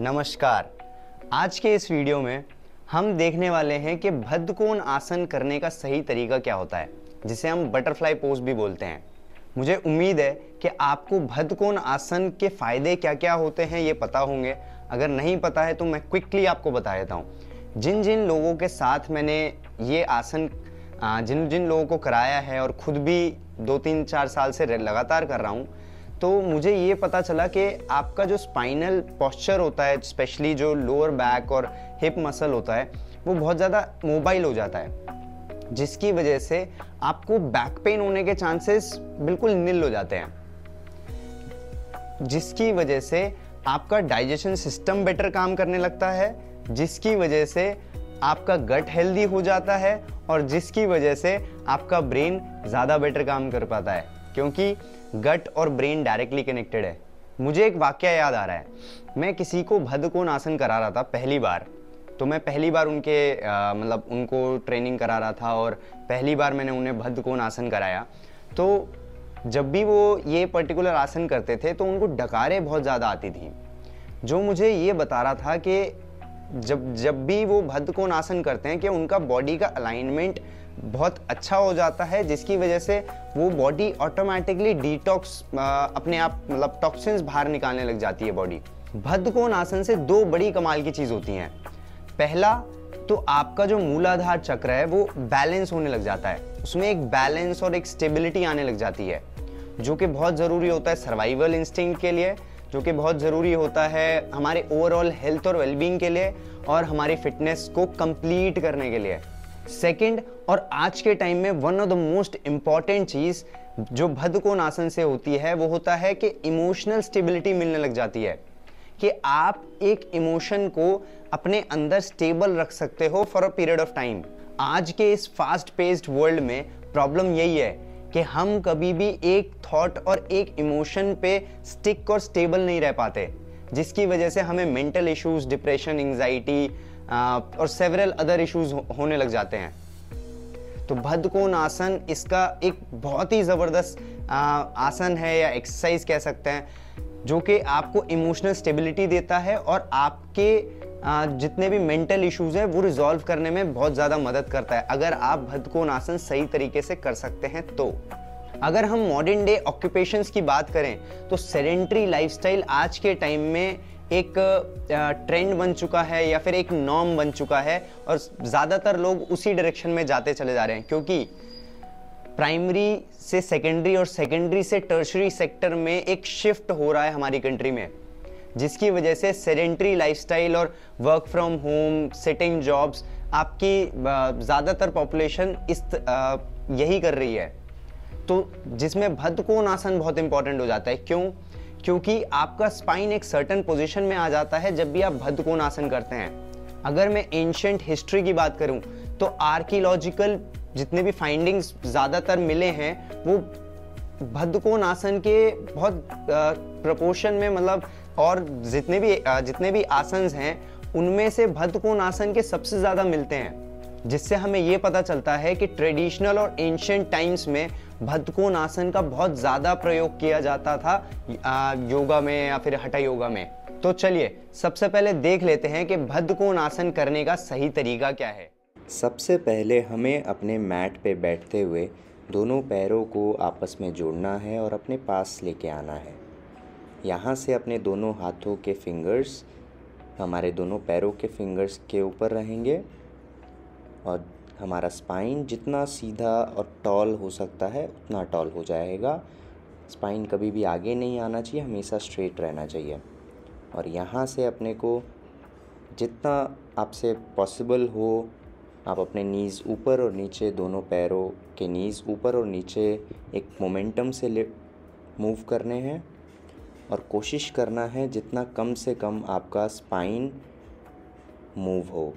नमस्कार। आज के इस वीडियो में हम देखने वाले हैं कि बद्धकोण आसन करने का सही तरीका क्या होता है, जिसे हम बटरफ्लाई पोज भी बोलते हैं। मुझे उम्मीद है कि आपको बद्धकोण आसन के फ़ायदे क्या क्या होते हैं ये पता होंगे। अगर नहीं पता है तो मैं क्विकली आपको बता देता हूँ। जिन जिन लोगों के साथ मैंने ये आसन जिन जिन लोगों को कराया है और ख़ुद भी 2-3-4 साल से लगातार कर रहा हूँ, तो मुझे ये पता चला कि आपका जो स्पाइनल पोस्चर होता है, स्पेशली जो लोअर बैक और हिप मसल होता है, वो बहुत ज़्यादा मोबाइल हो जाता है, जिसकी वजह से आपको बैक पेन होने के चांसेस बिल्कुल निल हो जाते हैं, जिसकी वजह से आपका डाइजेशन सिस्टम बेटर काम करने लगता है, जिसकी वजह से आपका गट हेल्दी हो जाता है और जिसकी वजह से आपका ब्रेन ज़्यादा बेटर काम कर पाता है, क्योंकि गट और ब्रेन डायरेक्टली कनेक्टेड है। मुझे एक वाकया याद आ रहा है। मैं किसी को बद्धकोण आसन करा रहा था पहली बार। तो मैं पहली बार उनको ट्रेनिंग करा रहा था और पहली बार मैंने उन्हें बद्धकोण आसन कराया। तो जब भी वो ये पर्टिकुलर आसन करते थे तो उनको डकारें बहुत ज़्यादा आती थी, जो मुझे ये बता रहा था कि जब भी वो बद्धकोण आसन करते हैं कि उनका बॉडी का अलाइनमेंट बहुत अच्छा हो जाता है, जिसकी वजह से वो बॉडी ऑटोमेटिकली डिटॉक्स अपने आप टॉक्सिन्स बाहर निकालने लग जाती है बॉडी। बद्धकोण आसन से दो बड़ी कमाल की चीज़ होती हैं। पहला तो आपका जो मूलाधार चक्र है वो बैलेंस होने लग जाता है, उसमें एक बैलेंस और एक स्टेबिलिटी आने लग जाती है, जो कि बहुत ज़रूरी होता है सर्वाइवल इंस्टिंक्ट के लिए, जो कि बहुत ज़रूरी होता है हमारे ओवरऑल हेल्थ और वेलबींग के लिए और हमारी फिटनेस को कंप्लीट करने के लिए। सेकंड, और आज के टाइम में one of the most important चीज़ जो बद्धकोण आसन से होती है वो होता है कि इमोशनल स्टेबिलिटी मिलने लग जाती है, कि आप एक इमोशन को अपने अंदर स्टेबल रख सकते हो for a period of time. आज के इस फास्ट पेस्ड वर्ल्ड में प्रॉब्लम यही है कि हम कभी भी एक थॉट और एक इमोशन पे स्टिक और स्टेबल नहीं रह पाते, जिसकी वजह से हमें मेंटल इश्यूज, डिप्रेशन, एंजाइटी और सेवरल अदर इश्यूज होने लग जाते हैं। तो बद्धकोण आसन इसका एक बहुत ही ज़बरदस्त आसन है या एक्सरसाइज कह सकते हैं, जो कि आपको इमोशनल स्टेबिलिटी देता है और आपके जितने भी मेंटल इश्यूज हैं वो रिजॉल्व करने में बहुत ज़्यादा मदद करता है, अगर आप बद्धकोण आसन सही तरीके से कर सकते हैं तो। अगर हम मॉडर्न डे ऑक्यूपेशंस की बात करें तो सेडेंट्री लाइफस्टाइल आज के टाइम में एक ट्रेंड बन चुका है या फिर एक नॉर्म बन चुका है और ज़्यादातर लोग उसी डायरेक्शन में जाते चले जा रहे हैं, क्योंकि प्राइमरी से सेकेंडरी और सेकेंडरी से टर्शरी सेक्टर में एक शिफ्ट हो रहा है हमारी कंट्री में, जिसकी वजह से सेडेंट्री लाइफस्टाइल और work from home, sitting jobs आपकी ज़्यादातर पॉपुलेशन यही कर रही है। तो जिसमें बद्धकोण आसन बहुत इंपॉर्टेंट हो जाता है। क्यों? क्योंकि आपका स्पाइन एक सर्टेन पोजीशन में आ जाता है जब भी आप बद्धकोण आसन करते हैं। अगर मैं एंशिएंट हिस्ट्री की बात करूं तो आर्कियोलॉजिकल जितने भी फाइंडिंग्स ज़्यादातर मिले हैं वो बद्धकोण आसन के बहुत प्रपोर्शन में और जितने भी आसन्स हैं उनमें से बद्धकोण आसन के सबसे ज़्यादा मिलते हैं, जिससे हमें ये पता चलता है कि ट्रेडिशनल और एंशिएंट टाइम्स में बद्धकोण आसन का बहुत ज़्यादा प्रयोग किया जाता था योगा में या फिर हठा योगा में। तो चलिए सबसे पहले देख लेते हैं कि बद्धकोण आसन करने का सही तरीका क्या है। सबसे पहले हमें अपने मैट पे बैठते हुए दोनों पैरों को आपस में जोड़ना है और अपने पास लेके आना है। यहाँ से अपने दोनों हाथों के फिंगर्स हमारे दोनों पैरों के फिंगर्स के ऊपर रहेंगे और हमारा स्पाइन जितना सीधा और टॉल हो सकता है उतना टॉल हो जाएगा। स्पाइन कभी भी आगे नहीं आना चाहिए, हमेशा स्ट्रेट रहना चाहिए। और यहाँ से अपने को जितना आपसे पॉसिबल हो आप अपने नीज़ ऊपर और नीचे, दोनों पैरों के नीज़ ऊपर और नीचे एक मोमेंटम से मूव करने हैं और कोशिश करना है जितना कम से कम आपका स्पाइन मूव हो,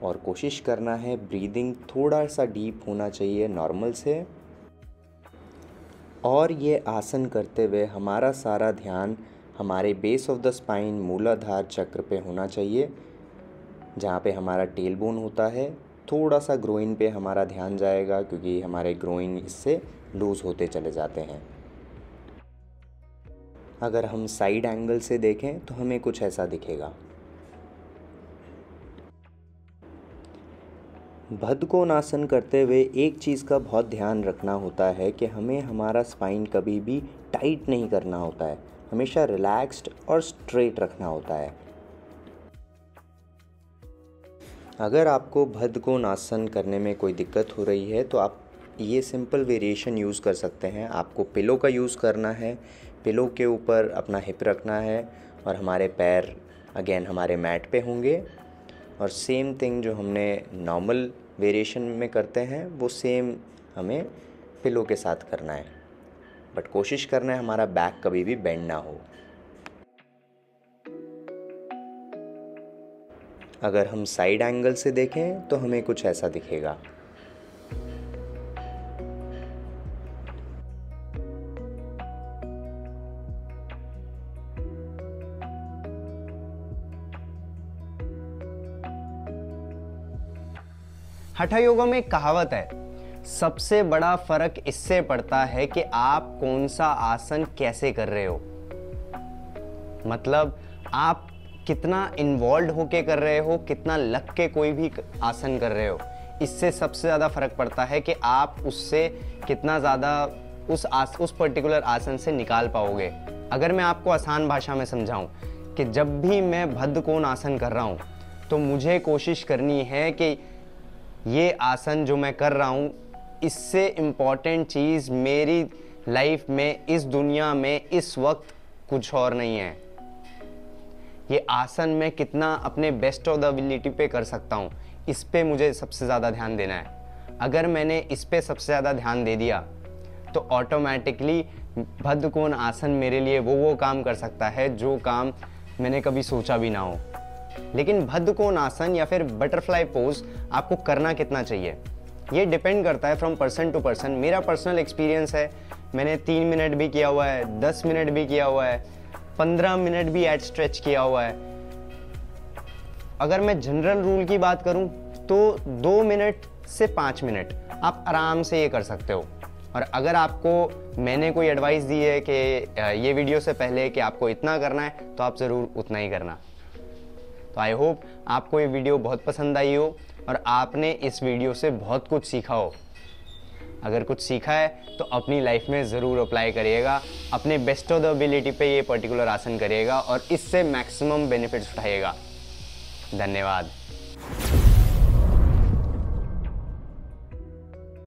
और कोशिश करना है ब्रीदिंग थोड़ा सा डीप होना चाहिए नॉर्मल से। और ये आसन करते हुए हमारा सारा ध्यान हमारे बेस ऑफ द स्पाइन, मूलाधार चक्र पे होना चाहिए, जहाँ पे हमारा टेल बोन होता है। थोड़ा सा ग्रोइन पे हमारा ध्यान जाएगा क्योंकि हमारे ग्रोइन इससे लूज़ होते चले जाते हैं। अगर हम साइड एंगल से देखें तो हमें कुछ ऐसा दिखेगा। बद्धकोणासन करते हुए एक चीज़ का बहुत ध्यान रखना होता है कि हमें हमारा स्पाइन कभी भी टाइट नहीं करना होता है, हमेशा रिलैक्स्ड और स्ट्रेट रखना होता है। अगर आपको बद्धकोणासन करने में कोई दिक्कत हो रही है तो आप ये सिंपल वेरिएशन यूज़ कर सकते हैं। आपको पिलो का यूज़ करना है, पिलो के ऊपर अपना हिप रखना है और हमारे पैर अगेन हमारे मैट पे होंगे और सेम थिंग जो हमने नॉर्मल वेरिएशन में करते हैं वो सेम हमें पिलो के साथ करना है, बट कोशिश करना है हमारा बैक कभी भी बेंड ना हो। अगर हम साइड एंगल से देखें तो हमें कुछ ऐसा दिखेगा। हठा योगा में एक कहावत है, सबसे बड़ा फर्क इससे पड़ता है कि आप कौन सा आसन कैसे कर रहे हो। मतलब आप कितना इन्वॉल्व होके कर रहे हो, कितना लग के कोई भी आसन कर रहे हो, इससे सबसे ज़्यादा फर्क पड़ता है कि आप उससे कितना ज़्यादा उस पर्टिकुलर आसन से निकाल पाओगे। अगर मैं आपको आसान भाषा में समझाऊं कि जब भी मैं बद्धकोण आसन कर रहा हूं तो मुझे कोशिश करनी है कि ये आसन जो मैं कर रहा हूँ, इससे इम्पॉर्टेंट चीज़ मेरी लाइफ में, इस दुनिया में इस वक्त कुछ और नहीं है। ये आसन मैं कितना अपने बेस्ट ऑफ द एबिलिटी पे कर सकता हूँ, इस पे मुझे सबसे ज़्यादा ध्यान देना है। अगर मैंने इस पे सबसे ज़्यादा ध्यान दे दिया तो ऑटोमेटिकली बद्धकोण आसन मेरे लिए वो काम कर सकता है जो काम मैंने कभी सोचा भी ना हो। लेकिन बद्धकोण आसन या फिर बटरफ्लाई पोज आपको करना कितना चाहिए, ये डिपेंड करता है फ्रॉम पर्सन टू पर्सन। मेरा पर्सनल एक्सपीरियंस है, मैंने 3 मिनट भी किया हुआ है, 10 मिनट भी किया हुआ है, 15 मिनट भी एट स्ट्रेच किया हुआ है। अगर मैं जनरल रूल की बात करूं तो 2 मिनट से 5 मिनट आप आराम से ये कर सकते हो। और अगर आपको मैंने कोई एडवाइस दी है कि ये वीडियो से पहले कि आपको इतना करना है तो आप ज़रूर उतना ही करना। तो आई होप आपको ये वीडियो बहुत पसंद आई हो और आपने इस वीडियो से बहुत कुछ सीखा हो। अगर कुछ सीखा है तो अपनी लाइफ में ज़रूर अप्लाई करिएगा, अपने बेस्ट ऑफ द एबिलिटी पे ये पर्टिकुलर आसन करिएगा और इससे मैक्सिमम बेनिफिट्स उठाइएगा। धन्यवाद।